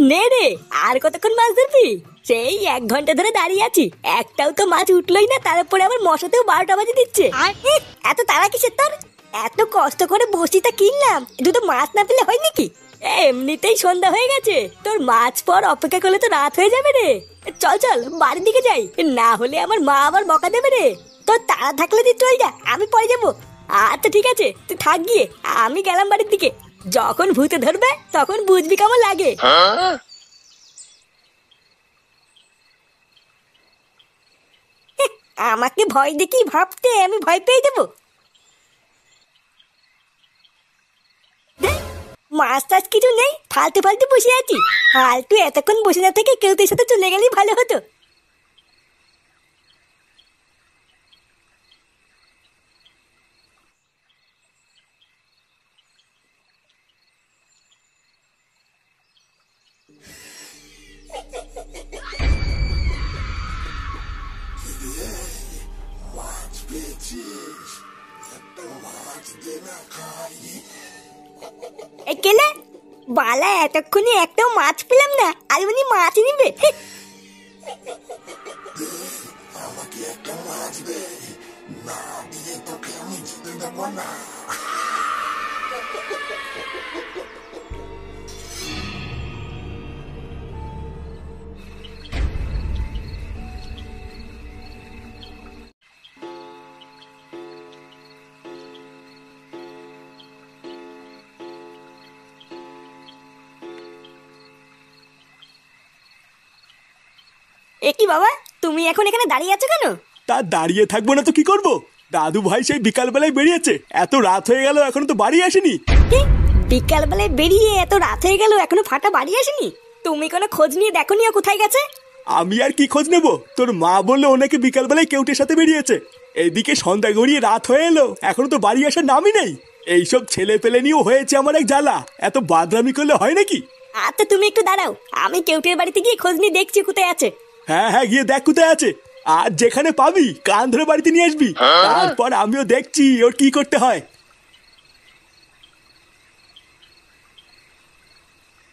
নে রে, আর কতক্ষণ মাছ ধরবি? সেই 1 ঘন্টা ধরে দাঁড়িয়ে আছি, একটাও তো মাছ উঠলোই না। তারপরে আবার মশাতেও 12টা বাজে দিচ্ছে। এত তারা কিসের তোর? এত কষ্ট করে বসিটা কিনলাম, দুটো মাছ না পেলে হয় নাকি? এমনিতেই সন্ধ্যা হয়ে গেছে, তোর মাছ পর অপেক্ষা করলে তো রাত হয়ে যাবে রে। চল চল বাড়ির দিকে যাই, না হলে আমার মা আবার বকা দেবে রে। তোর তাড়া থাকলে তুই চল যা, আমি পরে যাবো। আচ্ছা ঠিক আছে, তুই থাক গিয়ে, আমি গেলাম বাড়ির দিকে। যখন ভূতে ধরবে তখন বুঝবি কেমন লাগে। আমাকে ভয় দেখি ভাবতে আমি ভয় পেয়ে যাবো? মাছ টাছ কিছু নেই, ফালতু ফালতু বসে আছি। ফালতু এতক্ষণ বসে না থেকে কেউ তোর সাথে চলে গেলেই ভালো হতো। কেলে বালা, এতক্ষণে একটাও মাছ পেলাম না, আর উনি মাছ নিবে? আমাকে একটা মাছ দে, না দিয়ে তোকে আমি যেতে দেবো না। কি বাবা, তুমি এখন এখানে দাঁড়িয়ে আছো কেন? তা দাঁড়িয়ে থাকবো না তো কি করব? দাদু ভাই সেই বিকাল বেলায় বেরিয়েছে, এত রাত হয়ে গেল এখনো তো বাড়ি আসেনি। বিকাল বেলায় বেরিয়ে এত রাত হয়ে গেল এখনো ফাটা বাড়ি আসেনি? তুমি কোনো খোঁজ নিয়ে দেখোনি ও কোথায় গেছে? আমি আর কি খোঁজ নেবো? তোর মা বললো ওনাকে বিকাল বেলায় কেউটের সাথে বেরিয়েছে। এইদিকে সন্ধ্যা গড়িয়ে রাত হয়ে এলো, এখনো তো বাড়ি আসার নামই নেই। এইসব ছেলে পেলে নিয়েও হয়েছে আমার এক জ্বালা, এত বাদরামি করলে হয় নাকি? আচ্ছা তুমি একটু দাঁড়াও, আমি কেউটের বাড়িতে গিয়ে খোঁজ নিয়ে দেখছি কোথায় আছে। হ্যাঁ হ্যাঁ, গিয়ে দেখ কোথায় আছে। আর যেখানে পাবি কান ধরে বাড়িতে নিয়ে আসবি, তারপর আমিও দেখছি ওর কি করতে হয়।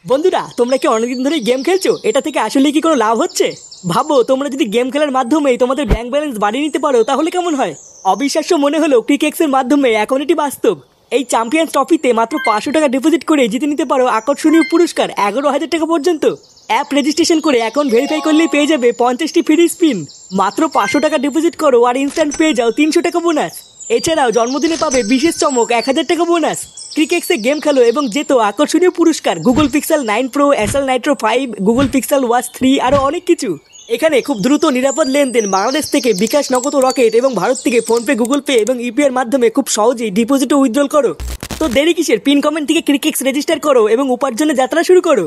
বন্ধুরা, তোমরা কি অনেকদিন ধরে গেম খেলছো? এটা থেকে আসলে কি কোনো লাভ হচ্ছে? ভাবো, তোমরা যদি গেম খেলার মাধ্যমে তোমাদের ব্যাংক ব্যালেন্স বাড়িয়ে নিতে পারো তাহলে কেমন হয়? অবিশ্বাস্য মনে হলো ক্রিকেক্সের মাধ্যমে এখন এটি বাস্তব। এই চ্যাম্পিয়ন্স ট্রফিতে মাত্র 500 টাকা ডিপোজিট করে জিতে নিতে পারো আকর্ষণীয় পুরস্কার 11,000 টাকা পর্যন্ত। অ্যাপ রেজিস্ট্রেশন করে অ্যাকাউন্ট ভেরিফাই করলেই পেয়ে যাবে 50টি ফ্রি স্পিন। মাত্র 500 টাকা ডিপোজিট করো আর ইনস্ট্যান্ট পেয়ে যাও 300 টাকা বোনাস। এছাড়াও জন্মদিনে পাবে বিশেষ চমক 1000 টাকা বোনাস। ক্রিকেক্সে গেম খেলো এবং জেতো আকর্ষণীয় পুরস্কার, Google pixel 9 pro, SL Nitro 5, Google pixel watch 3, আরো অনেক কিছু। এখানে খুব দ্রুত নিরাপদ লেনদেন, বাংলাদেশ থেকে বিকাশ, নগদ, রকেট এবং ভারত থেকে ফোনপে, গুগল পে এবং ইউপিআইয়ের মাধ্যমে খুব সহজেই ডিপোজিট ও উইথড্রল করো। তো দেরি কিসের? পিন কমেন্ট থেকে ক্রিকেক্স রেজিস্টার করো এবং উপার্জনের যাত্রা শুরু করো।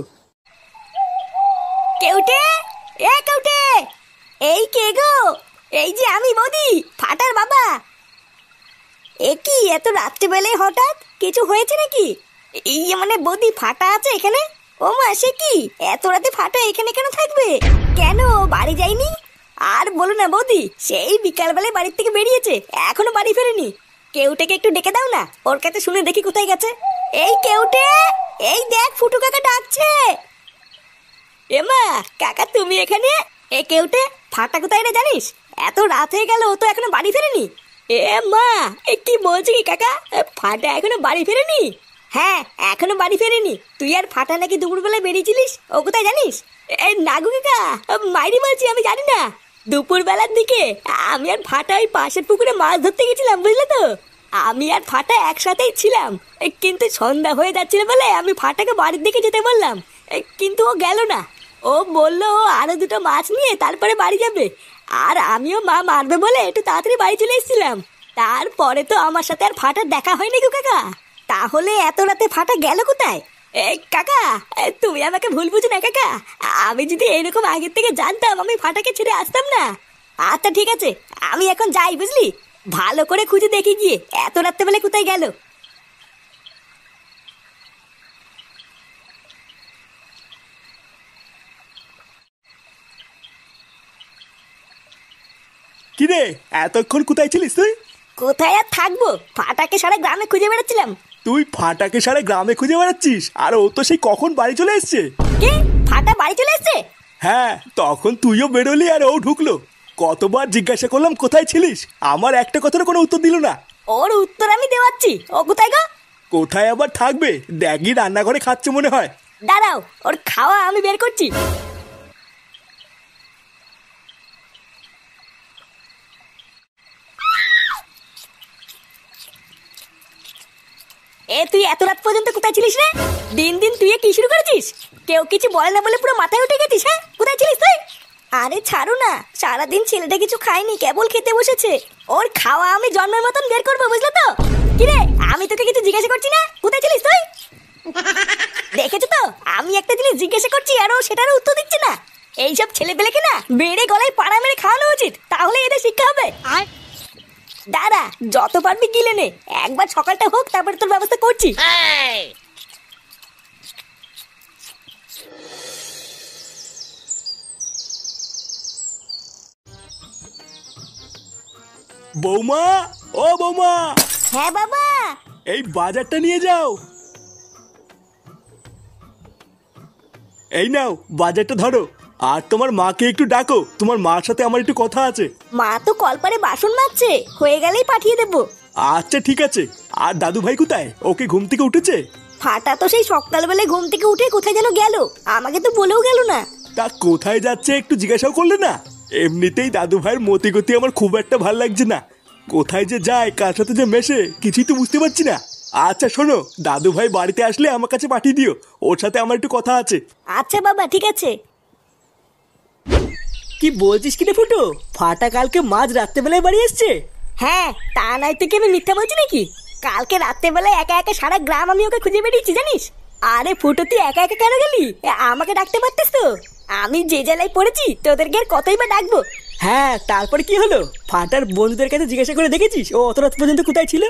কেউটে, এ কেউটে, এই কে গো? এই যে আমি, বৌদি, ফাটার বাবা। এ কি এত রাত্রিবেলায় হঠাৎ? কিছু হয়েছে নাকি? এই মানে বৌদি, ফাটা আছে এখানে? ও মা, সে কি এত রাতে ফাটা এখানে কেন থাকবে? কেন বাড়ি যায়নি? আর বলো না বৌদি, সেই বিকালবেলায় বাড়ির থেকে বেরিয়েছে, এখনো বাড়ি ফেরেনি। কেউটাকে একটু ডেকে দাও না, ওর কাছে শুনে দেখি কোথায় গেছে। এই কেউটে, এই দেখ ফুটু কাকা ডাকছে। এমা, কাকা তুমি এখানে? এ কেউটে, ফাটা কোথায় রে জানিস? এত রাত হয়ে গেল, ও তো এখনো বাড়ি ফেরেনি। এ মা, এ কি বলছি কি কাকা, ফাটা এখনো বাড়ি ফেরেনি? হ্যাঁ, এখনো বাড়ি ফেরেনি। তুই আর ফাটা নাকি দুপুরবেলায় বেরিয়েছিলিস, ও কোথায় জানিস? এই নাগু কাকা, মাইরি বলছি, আমি জানি না। দুপুরবেলার দিকে আমি আর ফাটা ওই পাশের পুকুরে মাছ ধরতে গেছিলাম, বুঝলে তো। আমি আর ফাটা একসাথেই ছিলাম, কিন্তু সন্ধ্যা হয়ে যাচ্ছিল বলে আমি ফাটাকে বাড়ির দিকে যেতে বললাম, কিন্তু ও গেল না। ও বললো ও আরো দুটো মাছ নিয়ে তারপরে বাড়ি যাবে, আর আমিও মা মারবে বলে একটু তাড়াতাড়ি বাড়ি চলে এসেছিলাম। তারপরে তো আমার সাথে আর ফাটার দেখা হয়নি গো কাকা। তাহলে এত রাতে ফাটা গেল কোথায়? কাকা, তুমি আমাকে ভুল বুঝো না কাকা। আমি যদি এরকম আগের থেকে জানতাম, আমি ফাটাকে ছেড়ে আসতাম না। আচ্ছা ঠিক আছে, আমি এখন যাই, বুঝলি। ভালো করে খুঁজে দেখি গিয়ে এত রাত্রেবেলা কোথায় গেল। কিরে, এতক্ষণ কোথায় ছিলিস তুই? কোথায় আর থাকবো, ফাটাকে সারা গ্রামে খুঁজে বেড়াচ্ছিলাম। তুই ফাটাকে সারা গ্রামে খুঁজে বেড়াচ্ছিস, আর ও তো সেই কখন বাড়ি চলে এসছে। কি ফাটা বাড়ি চলে এসছে? হ্যাঁ, তখন তুইও বেরোলি আর ও ঢুকলো। কতবার জিজ্ঞাসা করলাম কোথায় ছিলিস, আমার একটা কথার কোনো উত্তর দিল না। ওর উত্তর আমি দেওয়াচ্ছি। ও কোথায় গো? কোথায় আবার থাকবে, ড্যাগি রান্নাঘরে খাচ্ছে মনে হয়। দাঁড়াও, ওর খাওয়া আমি বের করছি। তুই এত রাত পর্যন্ত কোথায় ছিলিস রে? দিন দিন তুই কি শুরু করেছিস? কেউ কিছু বলে না বলে পুরো মাথায় উঠে গেছিস। হ্যাঁ, কোথায় ছিলিস তুই? আরে ছাড়ো না, সারাদিন ছেলেটা কিছু খায়নি, কেবল খেতে বসেছে। ওর খাওয়া আমি জন্মের মতন বের করবো, বুঝলে তো? কিরে, আমি তোকে কিছু জিজ্ঞাসা করছি না, কোথায় ছিলিস তুই? দেখেছো তো, আমি একটা জিনিস জিজ্ঞাসা করছি আর ও সেটারও উত্তর দিচ্ছে না। এইসব ছেলে পেলেকে না বেড়ে গলায় পাড়া মেরে খাওয়ানো উচিত, তাহলে এদের শিক্ষা হবে। দাঁড়া, যত পারবি গিলে নে, একবার সকালটা হোক, তারপরে তোর ব্যবস্থা করছি। বৌমা, ও বৌমা, হ্যাঁ বাবা। এই বাজারটা নিয়ে যাও। এই নাও বাজারটা ধরো, আর তোমার মাকে একটু ডাকো, তোমার মার সাথে আমার একটু কথা আছে। মা তো কলপারে বাসন মাজছে, হয়ে গেলেই পাঠিয়ে দেবো। আচ্ছা ঠিক আছে। আর দাদু ভাই কোথায়, ওকে ঘুম থেকে উঠেছে? ফাটা তো সেই সকালবেলায় ঘুম থেকে উঠে কোথায় যেন গেল, আমাকে তো বলেও গেল না। তা কোথায় যাচ্ছে একটু জিজ্ঞাসাও করলে না? এমনিতেই দাদু ভাইয়ের মতি গতি আমার খুব একটা ভাল লাগছে না, কোথায় যে যায় কার সাথে যে মেশে কিছুই তো বুঝতে পারছি না। আচ্ছা শোনো, দাদু ভাই বাড়িতে আসলে আমার কাছে পাঠিয়ে দিও, ওর সাথে আমার একটু কথা আছে। আচ্ছা বাবা, ঠিক আছে। কি বলছিস কি রে ফুটো, ফাটা কালকে মাঝ রাত্রেবেলায় বাড়ি এসছে? হ্যাঁ, তা নয় তো কি আমি মিথ্যা বলছি নাকি? কালকে রাত্রেবেলায় একা একা সারা গ্রাম আমি ওকে খুঁজে বেরিয়েছি, জানিস? আরে ফুটো, তুই একা একা কেন গেলি? আমাকে ডাকতে পারতিস তো। আমি যে জেলায় পড়েছি তোদেরকে আর কতই বা ডাকবো। হ্যাঁ, তারপরে কি হলো? ফাটার বন্ধুদের কাছে জিজ্ঞাসা করে দেখেছিস ও অত রাত পর্যন্ত কোথায় ছিল?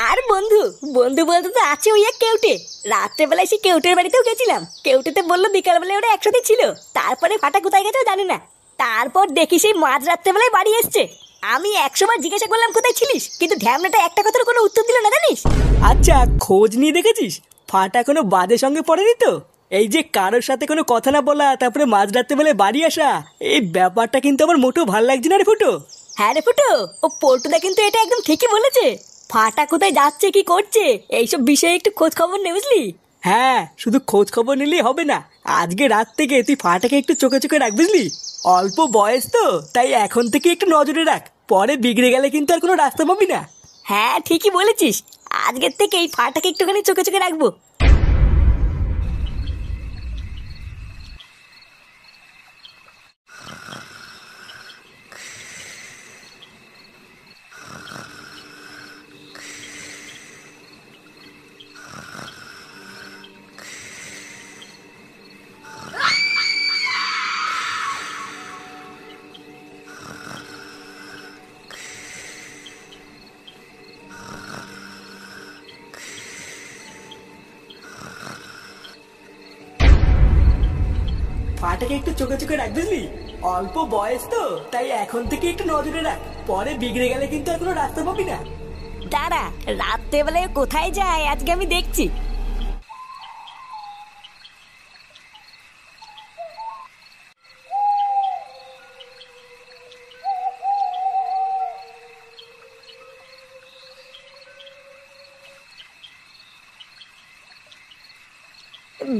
আর বন্ধু বন্ধু বলতে তো আছে ওই এক কেউটে। রাত্রেবেলায় সে কেউটের বাড়িতেও গেছিলাম, কেউটেতে বললো বিকালবেলায় ওরা একসাথে ছিল। তারপরে ফাটা কোথায় গেছে জানি না। তারপর দেখি সেই মাঝ রাত্রেবেলায় বাড়ি এসছে। আমি 100 বার জিজ্ঞাসা করলাম কোথায় ছিলিস, কিন্তু ঢ্যামনাটা একটা কথার কোনো উত্তর দিল না, জানিস? আচ্ছা, খোঁজ নিয়ে দেখেছিস ফাটা কোনো বাজে সঙ্গে পড়েনি তো? এই যে কারোর সাথে কোনো কথা না বলা, তারপরে মাঝ রাত্রেবেলায় বাড়ি আসা, এই ব্যাপারটা কিন্তু আমার মোটেও ভালো লাগছে না রে ফুটো। হ্যাঁ রে ফুটো, ও পল্টুদা কিন্তু এটা একদম ঠিকই বলেছে। ফাটা কোথায় যাচ্ছে, কি করছে, এইসব বিষয়ে একটু খোঁজ খবর নে, বুঝলি? হ্যাঁ, শুধু খোঁজ খবর নিলেই হবে না, আজকে রাত থেকে তুই ফাটাকে একটু চোখে চোখে রাখ, বুঝলি? অল্প বয়স তো, তাই এখন থেকে একটু নজরে রাখ, পরে বিগড়ে গেলে কিন্তু আর কোনো রাস্তা পাবি না। হ্যাঁ ঠিকই বলেছিস, আজকের থেকে এই ফাটাকে একটুখানি চোখে চোখে রাখবো। ফাটাকে একটু চোখে চোখে রাখ, বুঝলি? অল্প বয়স তো, তাই এখন থেকে একটু নজরে রাখ, পরে বিগড়ে গেলে কিন্তু আর কোনো রাস্তা পাবি না। দাঁড়া, রাত্রেবেলায় কোথায় যায় আজকে আমি দেখছি।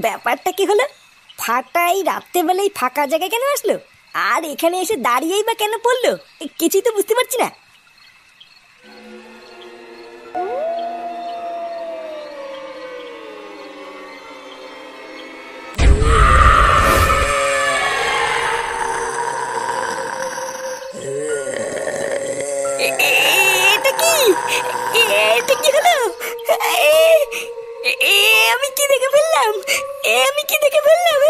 ব্যাপারটা কি হলো? ফাটাই রাত্রেবেলায় ফাঁকা জায়গায় কেন আসলো, আর এখানে এসে দাঁড়িয়েই বা কেন পড়লো, কিছুই তো বুঝতে পারছি না। এটা কি, এটা কি হলো? আমি কি দেখে ফেললাম, আমি কি দেখে ফেললাম?